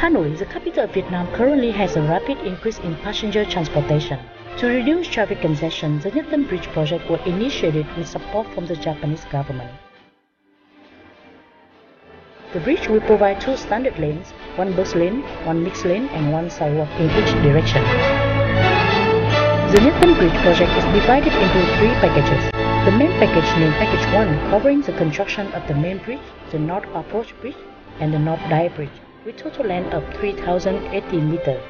Hanoi, the capital of Vietnam, currently has a rapid increase in passenger transportation. To reduce traffic congestion, the Nhật Bridge project was initiated with support from the Japanese government. The bridge will provide 2 standard lanes, 1 bus lane, 1 mixed lane, and 1 sidewalk in each direction. The Nhật Bridge project is divided into 3 packages. The main package named Package 1 covering the construction of the main bridge, the North Approach Bridge, and the North Dye Bridge, with total length of 3,080 meters.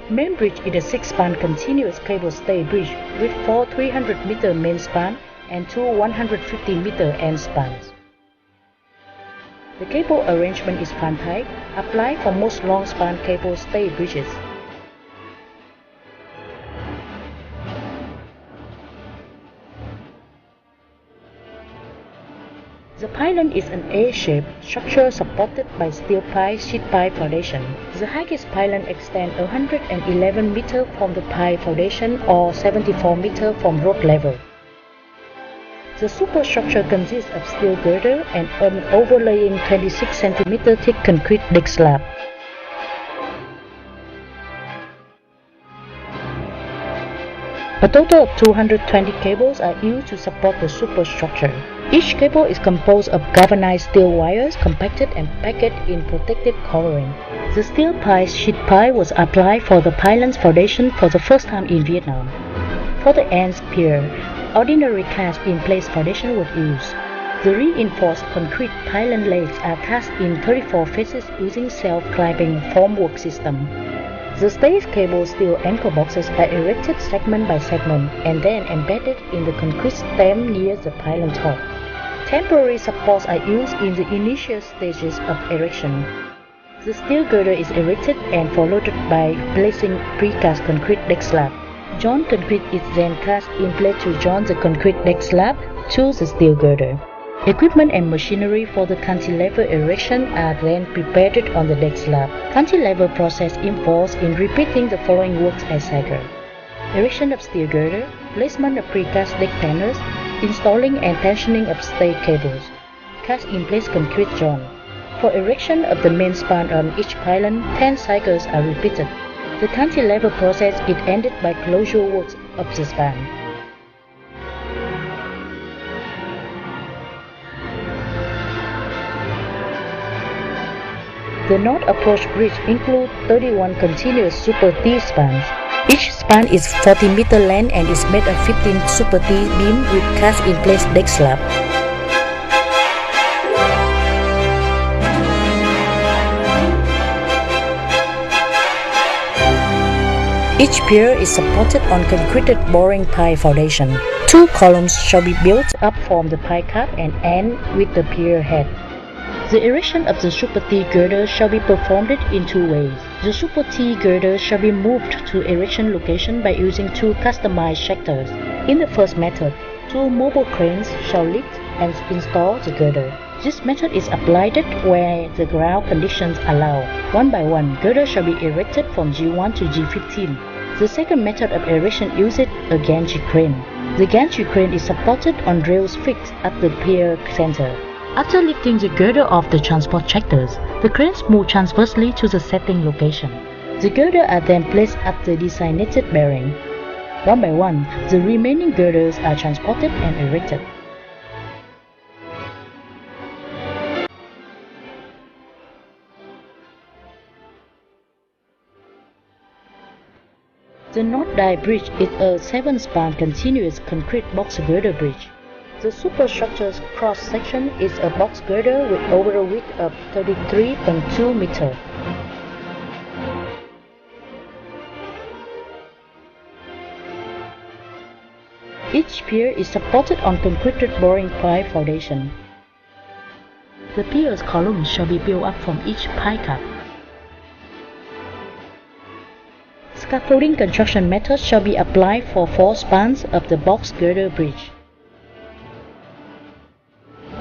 Main bridge is a 6-span continuous cable stay bridge with 4 300-meter main span and 2 150-meter end spans. The cable arrangement is fan type, applied for most long-span cable stay bridges. The pylon is an A-shaped structure supported by steel pile sheet pile foundation. The highest pylon extends 111 meters from the pile foundation or 74 meters from road level. The superstructure consists of steel girder and an overlaying 26 cm thick concrete deck slab. A total of 220 cables are used to support the superstructure. Each cable is composed of galvanized steel wires compacted and packed in protective covering. The steel pile sheet pile was applied for the pylon's foundation for the first time in Vietnam. For the ends pier, ordinary cast-in-place foundation was used. The reinforced concrete pylon legs are cast in 34 faces using self-climbing formwork system. The stay cable steel anchor boxes are erected segment by segment and then embedded in the concrete stem near the pylon top. Temporary supports are used in the initial stages of erection. The steel girder is erected and followed by placing precast concrete deck slab. Joint concrete is then cast in place to join the concrete deck slab to the steel girder. Equipment and machinery for the cantilever erection are then prepared on the deck slab. Cantilever process involves in repeating the following works as cycle: erection of steel girder, placement of precast deck panels, installing and tensioning of stay cables, cast in place concrete joint. For erection of the main span on each pylon, 10 cycles are repeated. The cantilever process is ended by closure works of the span. The North Approach Bridge includes 31 continuous Super T spans. Each span is 40 meters length and is made of 15 Super T beams with cast-in-place deck slab. Each pier is supported on concreted boring pile foundation. 2 columns shall be built up from the pile cap and end with the pier head. The erection of the Super T girder shall be performed in 2 ways. The Super T girder shall be moved to erection location by using 2 customized tractors. In the first method, 2 mobile cranes shall lift and install the girder. This method is applied where the ground conditions allow. One by one, girder shall be erected from G1 to G15. The second method of erection uses a gantry crane. The gantry crane is supported on rails fixed at the pier center. After lifting the girder off the transport tractors, the cranes move transversely to the setting location. The girder are then placed at the designated bearing. One by one, the remaining girders are transported and erected. The North Dye Bridge is a 7-span continuous concrete box girder bridge. The superstructure's cross-section is a box girder with overall width of 33.2 meters. Each pier is supported on concreted boring pile foundation. The pier's columns shall be built up from each pile cap. Scaffolding construction methods shall be applied for 4 spans of the box girder bridge.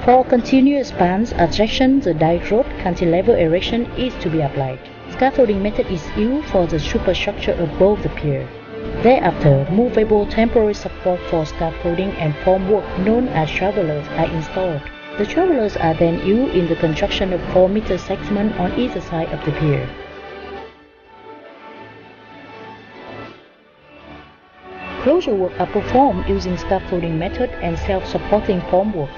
For continuous spans attraction, the dyke rod cantilever erection is to be applied. Scaffolding method is used for the superstructure above the pier. Thereafter, movable temporary support for scaffolding and formwork known as travelers are installed. The travelers are then used in the construction of 4-meter segments on either side of the pier. Closure work are performed using scaffolding method and self-supporting formwork.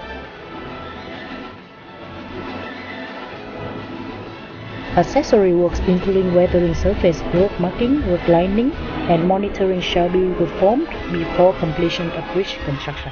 Accessory works including weathering surface, road marking, road lining, and monitoring shall be performed before completion of bridge construction.